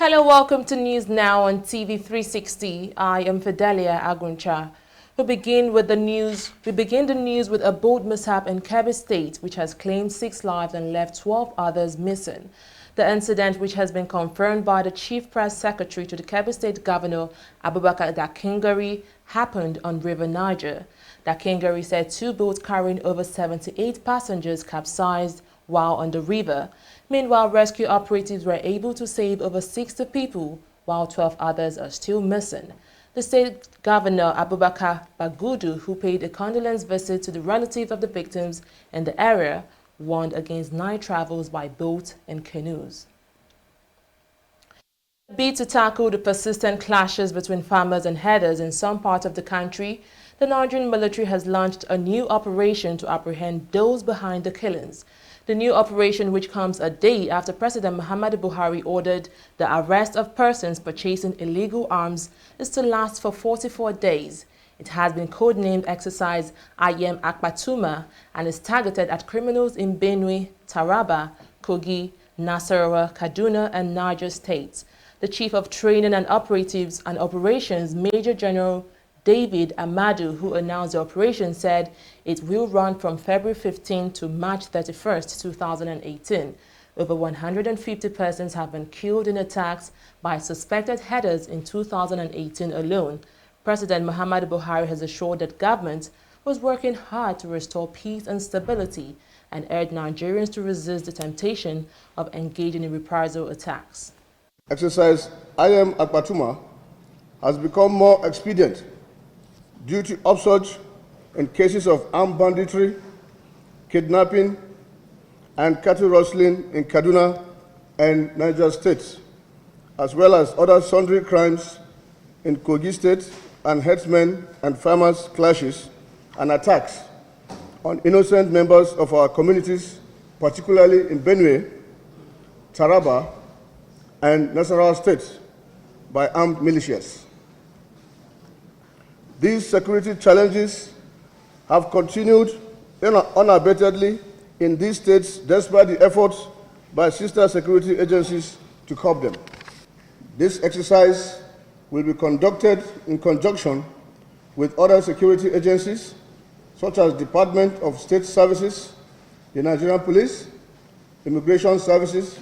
Hello, welcome to News Now on TV360. I am Fidelia Aguncha. We begin the news with a boat mishap in Kebbi State, which has claimed 6 lives and left 12 others missing. The incident, which has been confirmed by the Chief Press Secretary to the Kebbi State Governor, Abubakar Dakingari, happened on River Niger. Dakingari said 2 boats carrying over 78 passengers capsized while on the river. Meanwhile, rescue operatives were able to save over 60 people, while 12 others are still missing. The state governor, Abubakar Bagudu, who paid a condolence visit to the relatives of the victims in the area, warned against night travels by boat and canoes. In a bid to tackle the persistent clashes between farmers and herders in some parts of the country, the Nigerian military has launched a new operation to apprehend those behind the killings. The new operation, which comes a day after President Muhammadu Buhari ordered the arrest of persons purchasing illegal arms, is to last for 44 days. It has been codenamed Exercise Ayem Akpatuma and is targeted at criminals in Benue, Taraba, Kogi, Nasarawa, Kaduna, and Niger states. The Chief of Training and Operatives and Operations, Major General David Amadu, who announced the operation, said it will run from February 15 to March 31st, 2018. Over 150 persons have been killed in attacks by suspected herders in 2018 alone. President Muhammadu Buhari has assured that government was working hard to restore peace and stability and urged Nigerians to resist the temptation of engaging in reprisal attacks. Exercise Ayem Akpatuma has become more expedient due to upsurge in cases of armed banditry, kidnapping, and cattle rustling in Kaduna and Niger states, as well as other sundry crimes in Kogi state and herdsmen and farmers' clashes and attacks on innocent members of our communities, particularly in Benue, Taraba, and Nasarawa states by armed militias. These security challenges have continued unabatedly in these states despite the efforts by sister security agencies to curb them. This exercise will be conducted in conjunction with other security agencies such as Department of State Services, the Nigerian Police, Immigration Services,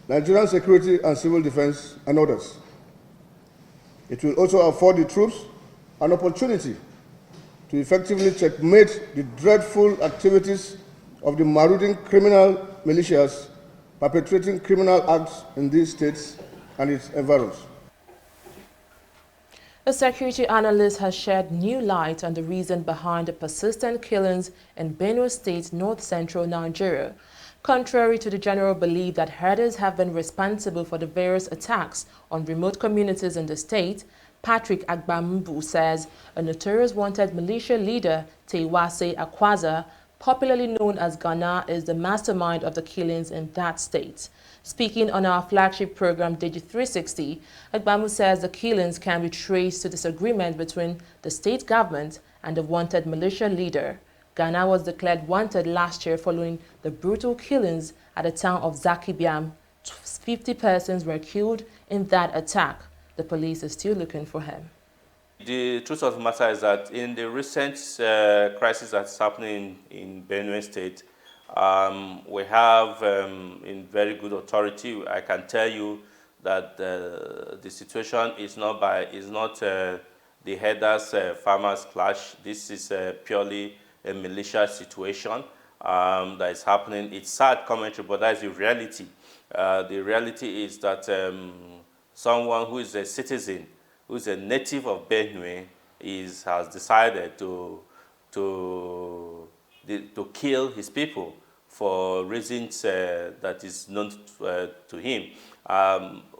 Nigerian Security and Civil Defense, and others. It will also afford the troops an opportunity to effectively checkmate the dreadful activities of the marauding criminal militias perpetrating criminal acts in these states and its environs. A security analyst has shed new light on the reason behind the persistent killings in Benue State, north-central Nigeria. Contrary to the general belief that herders have been responsible for the various attacks on remote communities in the state, Patrick Agbambu says a notorious wanted militia leader, Tewase Akwaza, popularly known as Ghana, is the mastermind of the killings in that state. Speaking on our flagship program, TV360, Agbambu says the killings can be traced to disagreement between the state government and the wanted militia leader. Ghana was declared wanted last year following the brutal killings at the town of Zakibiam. 50 persons were killed in that attack. The police is still looking for him. The truth of the matter is that in the recent crisis that's happening in Benue State, we have in very good authority, I can tell you that the situation is not the herders farmers clash. This is purely a militia situation that is happening. It's sad commentary, but that is the reality. The reality is that someone who is a citizen, who is a native of Benue, has decided to kill his people for reasons that is known to him.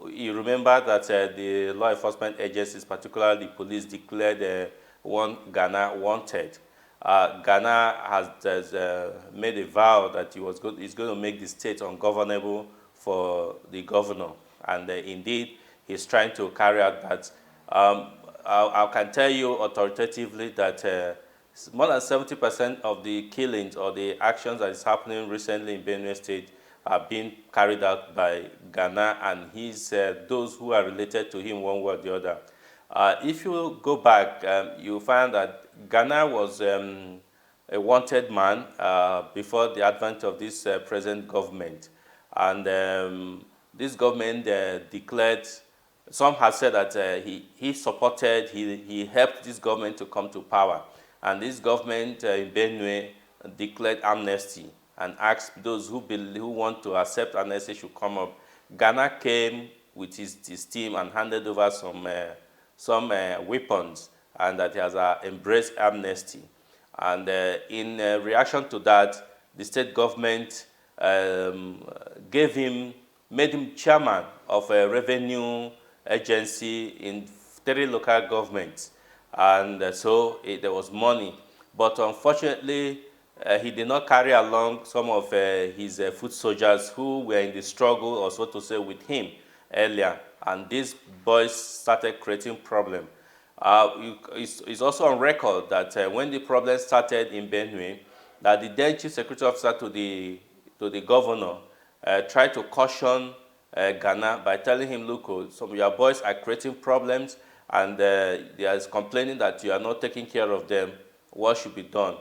You remember that the law enforcement agencies, particularly the police, declared Ghana wanted. Ghana has made a vow that he's going to make the state ungovernable for the governor, and indeed, he's trying to carry out that. I can tell you authoritatively that more than 70% of the killings or the actions that is happening recently in Benue State are being carried out by Ghana and those who are related to him one way or the other. If you go back, you find that Ghana was a wanted man before the advent of this present government. And this government declared, some have said that he supported, he helped this government to come to power. And this government in Benue declared amnesty and asked those who want to accept amnesty should come up. Ghana came with his team and handed over some weapons, and that he has embraced amnesty. And in reaction to that, the state government made him chairman of a revenue agency in 3 local governments. And so there was money. But unfortunately, he did not carry along some of his foot soldiers who were in the struggle, or so to say, with him earlier. And these boys started creating problems. It's also on record that when the problem started in Benue, that the then chief security officer to the governor tried to caution Ghana by telling him, look, some of your boys are creating problems, and they are complaining that you are not taking care of them. What should be done?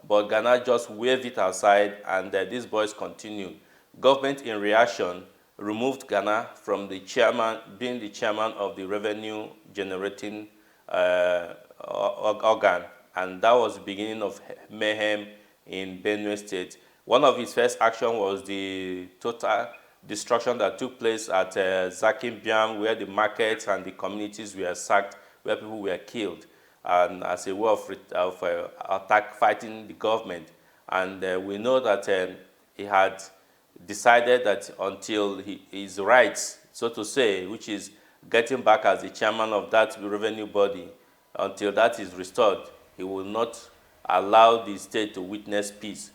But Ghana just waved it aside, and these boys continued. Government, in reaction, removed Ghana from being the chairman of the revenue generating organ, and that was the beginning of mayhem in Benue State. One of his first actions was the total destruction that took place at Zakimbiam, where the markets and the communities were sacked, where people were killed, and as a way of attack, fighting the government. And we know that he had decided that until his rights, so to say, which is getting back as the chairman of that revenue body, until that is restored, he will not allow the state to witness peace.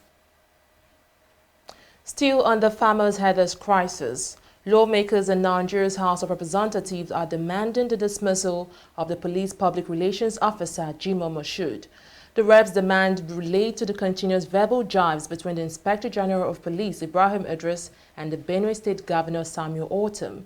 Still on the farmers' headers crisis, lawmakers in Nigeria's House of Representatives are demanding the dismissal of the police public relations officer, Jimoh Moshood. The reps' demand relate to the continuous verbal jibes between the Inspector General of Police, Ibrahim Idris, and the Benue State Governor, Samuel Ortom.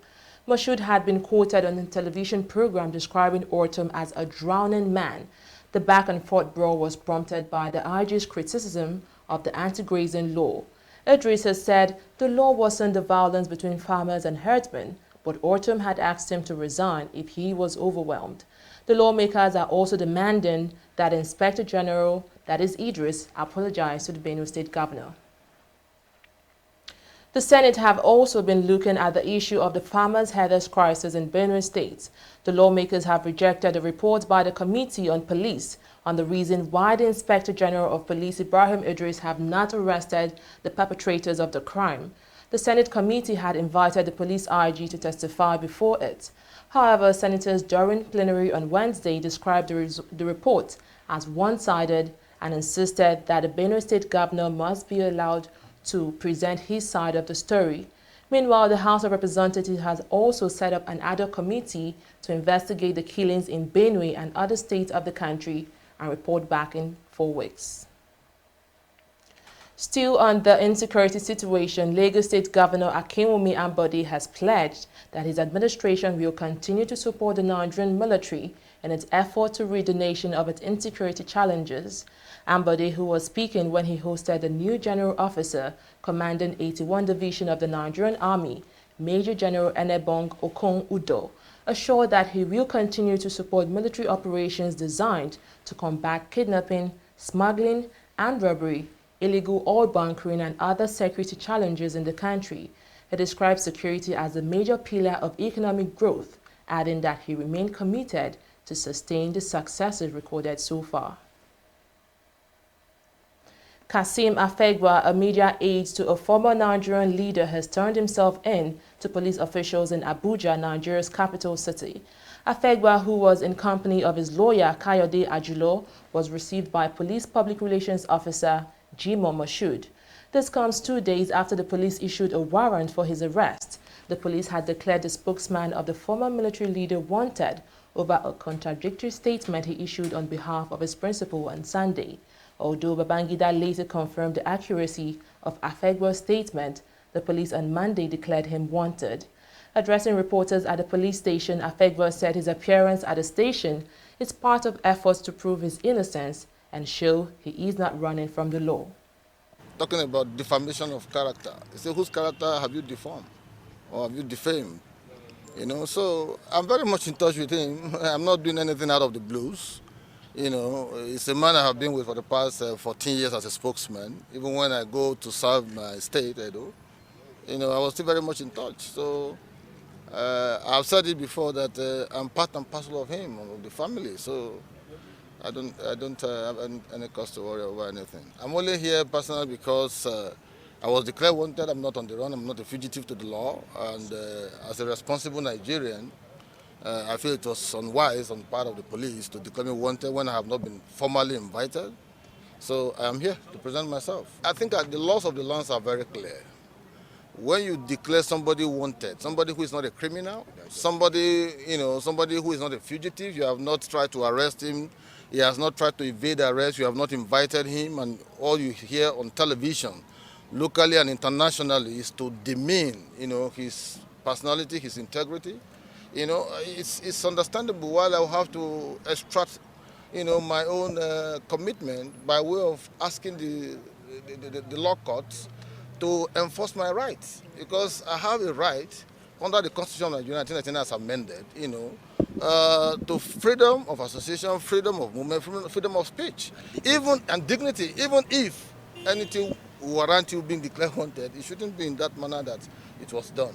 Moshood had been quoted on a television program describing Ortom as a drowning man. The back-and-forth brawl was prompted by the IG's criticism of the anti-grazing law. Idris has said the law worsened the violence between farmers and herdsmen, but Ortom had asked him to resign if he was overwhelmed. The lawmakers are also demanding that Inspector General, that is Idris, apologize to the Benue State Governor. The Senate have also been looking at the issue of the farmers' headers crisis in Benue State. The lawmakers have rejected a report by the Committee on Police on the reason why the Inspector General of Police, Ibrahim Idris, have not arrested the perpetrators of the crime. The Senate committee had invited the police IG to testify before it. However, senators during plenary on Wednesday described the report as one-sided and insisted that the Benue State Governor must be allowed to present his side of the story. Meanwhile, the House of Representatives has also set up an ad hoc committee to investigate the killings in Benue and other states of the country and report back in 4 weeks. Still on the insecurity situation, Lagos State Governor Akinwumi Ambode has pledged that his administration will continue to support the Nigerian military in its effort to rid the nation of its insecurity challenges. Ambode, who was speaking when he hosted the new general officer commanding 81 Division of the Nigerian Army, Major General Enebong Okon-Udo, assured that he will continue to support military operations designed to combat kidnapping, smuggling, and robbery, illegal oil bunkering, and other security challenges in the country. He described security as a major pillar of economic growth, adding that he remained committed to sustain the successes recorded so far. Kasim Afegwa, a media aide to a former Nigerian leader, has turned himself in to police officials in Abuja, Nigeria's capital city. Afegwa, who was in company of his lawyer Kayode Ajulo, was received by police public relations officer Jimoh Moshood. This comes 2 days after the police issued a warrant for his arrest. The police had declared the spokesman of the former military leader wanted over a contradictory statement he issued on behalf of his principal on Sunday. Although Babangidas later confirmed the accuracy of Afegwa's statement, The police on Monday declared him wanted. Addressing reporters at the police station, Afegwa said his appearance at the station is part of efforts to prove his innocence and show he is not running from the law. Talking about defamation of character. You say, whose character have you deformed or have you defamed? You know, so I'm very much in touch with him. I'm not doing anything out of the blues. You know, it's a man I have been with for the past 14 years as a spokesman. Even when I go to serve my state, you know, I was still very much in touch. So I've said it before that I'm part and parcel of him, of the family. So I don't have any cause to worry over anything. I'm only here personally because I was declared wanted. I'm not on the run. I'm not a fugitive to the law. And as a responsible Nigerian, I feel it was unwise on the part of the police to declare me wanted when I have not been formally invited. So I am here to present myself. I think that the laws of the land are very clear. When you declare somebody wanted, somebody who is not a criminal, somebody who is not a fugitive, you have not tried to arrest him, he has not tried to evade arrest, you have not invited him, and all you hear on television, locally and internationally, is to demean, his personality, his integrity. It's understandable why I will have to extract, my own commitment by way of asking the law courts to enforce my rights, because I have a right under the Constitution of Nigeria, 1999 as amended, to freedom of association, freedom of movement, freedom of speech, and dignity. Even if anything warrant you being declared wanted, it shouldn't be in that manner that it was done.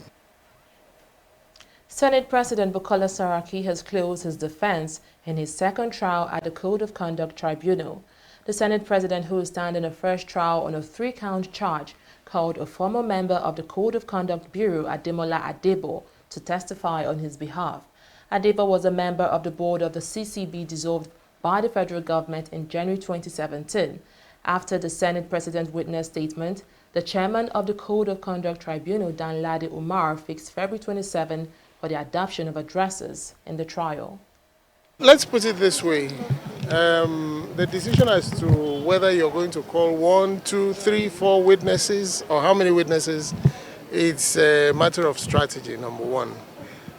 Senate President Bukola Saraki has closed his defense in his second trial at the Code of Conduct Tribunal. The Senate President, who is standing a first trial on a 3-count charge, called a former member of the Code of Conduct Bureau, Ademola Adebo, to testify on his behalf. Adebo was a member of the board of the CCB dissolved by the federal government in January 2017. After the Senate President's witness statement, the chairman of the Code of Conduct Tribunal, Danladi Umar, fixed February 27 for the adoption of addresses in the trial. Let's put it this way. The decision as to whether you're going to call 1, 2, 3, 4 witnesses or how many witnesses, it's a matter of strategy, number one.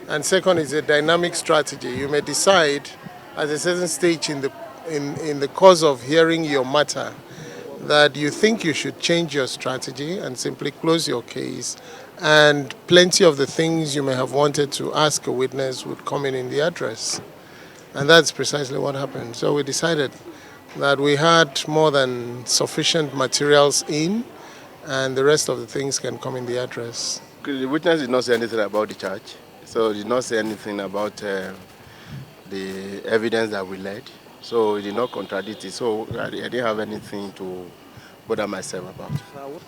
And second, is a dynamic strategy. You may decide at a certain stage in the course of hearing your matter that you think you should change your strategy and simply close your case, and plenty of the things you may have wanted to ask a witness would come in the address. And that's precisely what happened. So we decided that we had more than sufficient materials in, and the rest of the things can come in the address. The witness did not say anything about the charge, so did not say anything about the evidence that we led, so he did not contradict it, so I didn't have anything to bother myself about.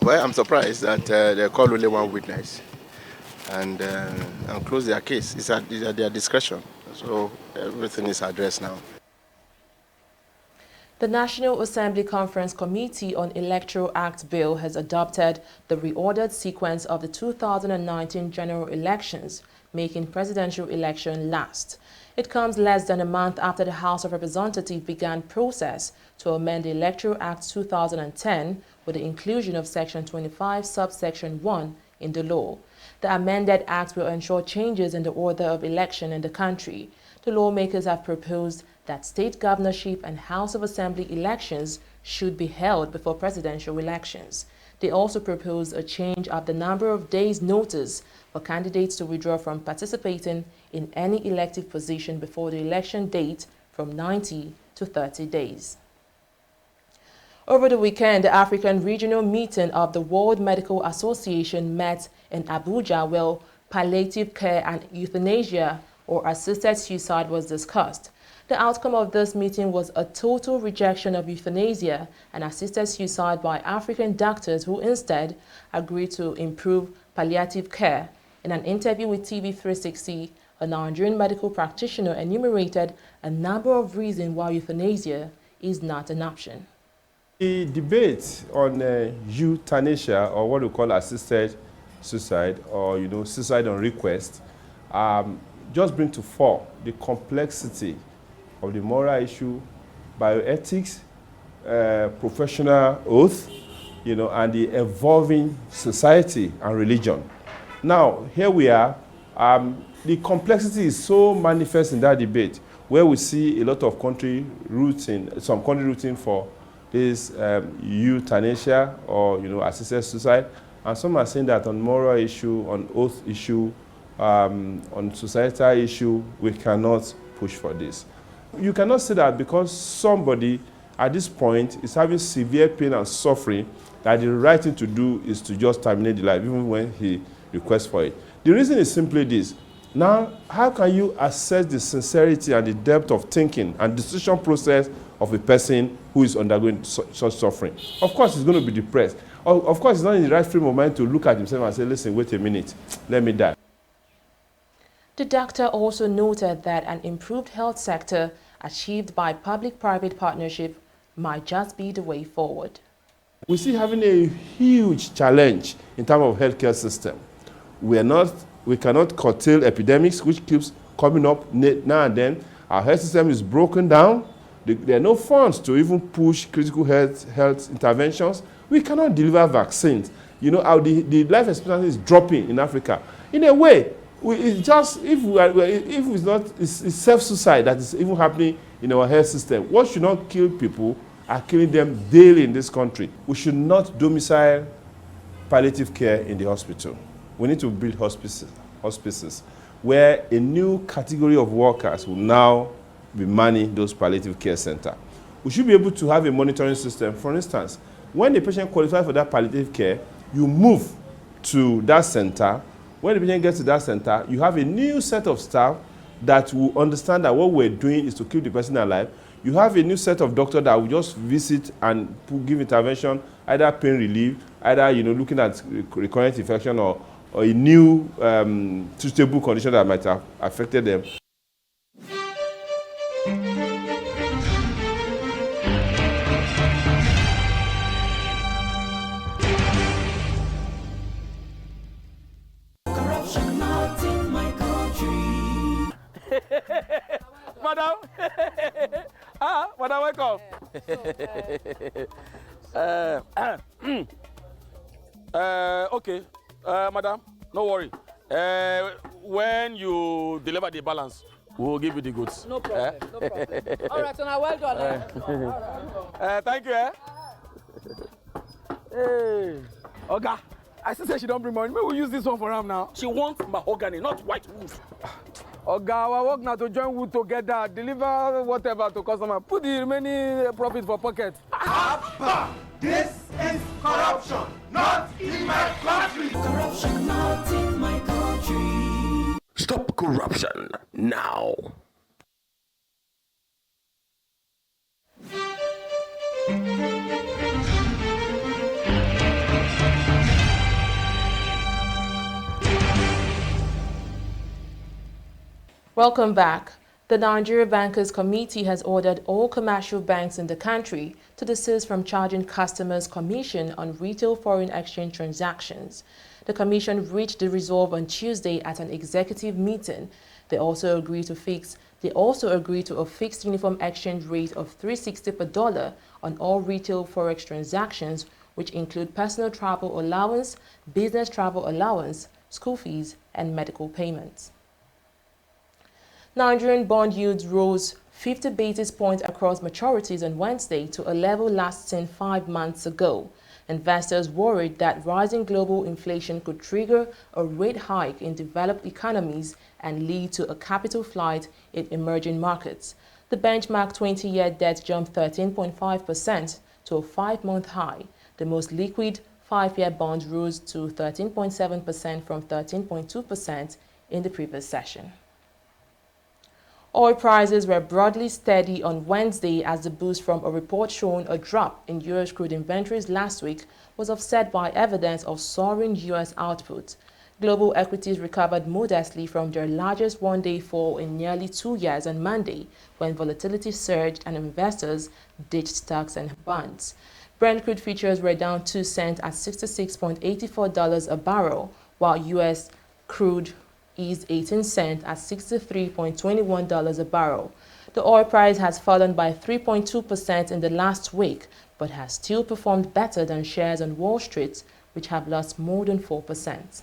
Well, I'm surprised that they called only one witness and close their case. It's at their discretion. So everything is addressed now. The National Assembly Conference Committee on Electoral Act Bill has adopted the reordered sequence of the 2019 general elections, making presidential election last. It comes less than a month after the House of Representatives began process to amend the Electoral Act 2010 with the inclusion of Section 25, subsection 1 in the law. The amended act will ensure changes in the order of election in the country. The lawmakers have proposed that state governorship and House of Assembly elections should be held before presidential elections. They also proposed a change of the number of days' notice for candidates to withdraw from participating in any elective position before the election date from 90 to 30 days. Over the weekend, the African Regional Meeting of the World Medical Association met in Abuja, where palliative care and euthanasia or assisted suicide was discussed. The outcome of this meeting was a total rejection of euthanasia and assisted suicide by African doctors who instead agreed to improve palliative care. In an interview with TV360, a Nigerian medical practitioner enumerated a number of reasons why euthanasia is not an option. The debate on euthanasia, or what we call assisted suicide, or suicide on request, just bring to fore the complexity of the moral issue, bioethics, professional oath, and the evolving society and religion. Now, here we are. The complexity is so manifest in that debate, where we see a lot of some country rooting for this euthanasia or assisted suicide, and some are saying that on moral issue, on oath issue, on societal issue, we cannot push for this. You cannot say that because somebody at this point is having severe pain and suffering, that the right thing to do is to just terminate the life, even when he requests for it. The reason is simply this. Now, how can you assess the sincerity and the depth of thinking and decision process of a person who is undergoing such suffering? Of course, he's going to be depressed. Of course, he's not in the right frame of mind to look at himself and say, listen, wait a minute, let me die. The doctor also noted that an improved health sector achieved by public-private partnership might just be the way forward. We see having a huge challenge in terms of healthcare system. We cannot curtail epidemics, which keeps coming up now and then. Our health system is broken down. There are no funds to even push critical health interventions. We cannot deliver vaccines. The life expectancy is dropping in Africa. In a way, it's self-suicide that is even happening in our health system. What should not kill people are killing them daily in this country. We should not domicile palliative care in the hospital. We need to build hospices where a new category of workers will now be manning those palliative care centers. We should be able to have a monitoring system. For instance, when the patient qualifies for that palliative care, you move to that center. When the patient gets to that center, you have a new set of staff that will understand that what we're doing is to keep the person alive. You have a new set of doctors that will just visit and give intervention, either pain relief, either looking at recurrent infection or a new treatable condition that might have affected them. Madam, madam, welcome. Okay, madam, no worry. When you deliver the balance, we'll give you the goods. No problem, no problem. All right, so now well done. Thank you. Hey, Oga, I still say she don't bring money. Maybe we'll use this one for her now. She wants mahogany, not white wood. Oga, our work now to join wood together, deliver whatever to customer, put the remaining profit for pocket. Abba, this is corruption, not in my country. Corruption, not in my country. Stop corruption now. Welcome back. The Nigeria Bankers Committee has ordered all commercial banks in the country to desist from charging customers commission on retail foreign exchange transactions. The commission reached the resolve on Tuesday at an executive meeting. They also agreed to a fixed uniform exchange rate of $3.60 per dollar on all retail forex transactions, which include personal travel allowance, business travel allowance, school fees, and medical payments. Nigerian bond yields rose 50 basis points across maturities on Wednesday to a level last seen 5 months ago. Investors worried that rising global inflation could trigger a rate hike in developed economies and lead to a capital flight in emerging markets. The benchmark 20-year debt jumped 13.5% to a 5-month high. The most liquid 5-year bonds rose to 13.7% from 13.2% in the previous session. Oil prices were broadly steady on Wednesday as the boost from a report showing a drop in U.S. crude inventories last week was offset by evidence of soaring U.S. output. Global equities recovered modestly from their largest one-day fall in nearly 2 years on Monday, when volatility surged and investors ditched stocks and bonds. Brent crude futures were down 2 cents at $66.84 a barrel, while U.S. crude eased 18 cents at $63.21 a barrel. The oil price has fallen by 3.2% in the last week, but has still performed better than shares on Wall Street, which have lost more than 4%.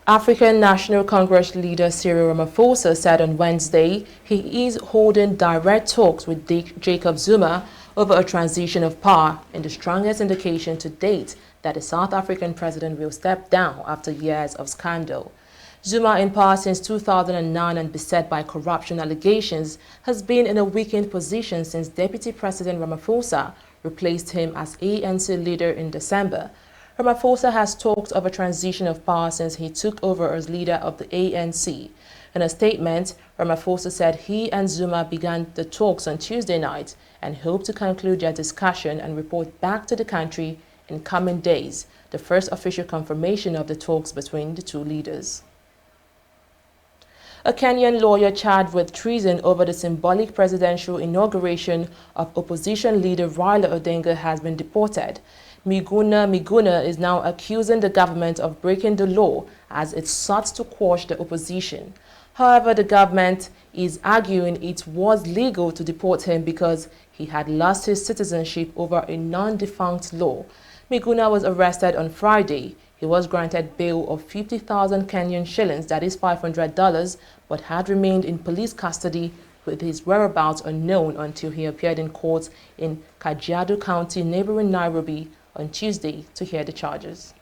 African National Congress leader Cyril Ramaphosa said on Wednesday he is holding direct talks with Jacob Zuma over a transition of power, in the strongest indication to date that the South African president will step down after years of scandal. Zuma, in power since 2009 and beset by corruption allegations, has been in a weakened position since Deputy President Ramaphosa replaced him as ANC leader in December. Ramaphosa has talked of a transition of power since he took over as leader of the ANC. In a statement, Ramaphosa said he and Zuma began the talks on Tuesday night and hope to conclude their discussion and report back to the country in coming days, the first official confirmation of the talks between the two leaders. A Kenyan lawyer charged with treason over the symbolic presidential inauguration of opposition leader Raila Odinga has been deported. Miguna is now accusing the government of breaking the law as it sought to quash the opposition. However, the government is arguing it was legal to deport him because he had lost his citizenship over a non-defunct law. Miguna was arrested on Friday. He was granted bail of 50,000 Kenyan shillings, that is $500, but had remained in police custody with his whereabouts unknown until he appeared in court in Kajiado County, neighboring Nairobi, on Tuesday to hear the charges.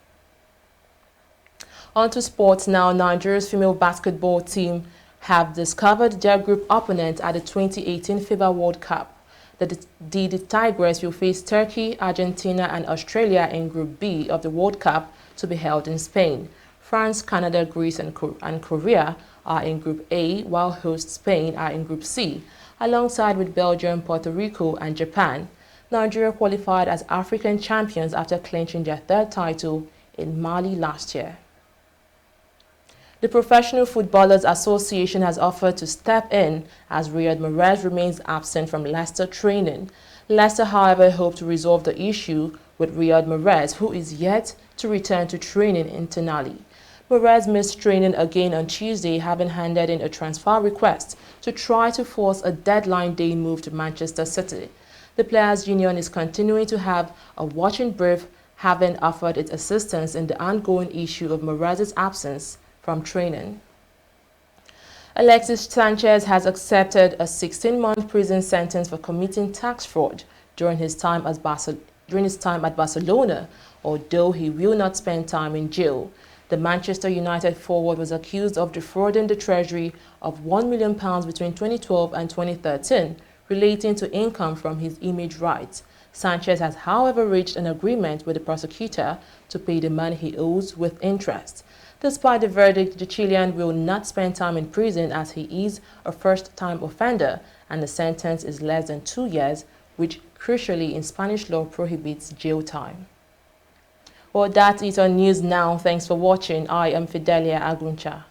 On to sports now. Nigeria's female basketball team have discovered their group opponent at the 2018 FIBA World Cup. The Tigers will face Turkey, Argentina and Australia in Group B of the World Cup to be held in Spain. France, Canada, Greece and Korea are in Group A, while host Spain are in Group C, alongside with Belgium, Puerto Rico and Japan. Nigeria qualified as African champions after clinching their third title in Mali last year. The Professional Footballers Association has offered to step in as Riyad Mahrez remains absent from Leicester training. Leicester, however, hope to resolve the issue with Riyad Mahrez, who is yet to return to training internally. Mahrez missed training again on Tuesday, having handed in a transfer request to try to force a deadline day move to Manchester City. The Players' Union is continuing to have a watching brief, having offered its assistance in the ongoing issue of Mahrez's absence from training. Alexis Sanchez has accepted a 16-month prison sentence for committing tax fraud during his time at Barcelona, although he will not spend time in jail. The Manchester United forward was accused of defrauding the Treasury of £1 million between 2012 and 2013, relating to income from his image rights. Sanchez has, however, reached an agreement with the prosecutor to pay the money he owes with interest. Despite the verdict, the Chilean will not spend time in prison as he is a first-time offender, and the sentence is less than 2 years, which crucially in Spanish law prohibits jail time. Well, that is on News Now. Thanks for watching. I am Fidelia Aguncha.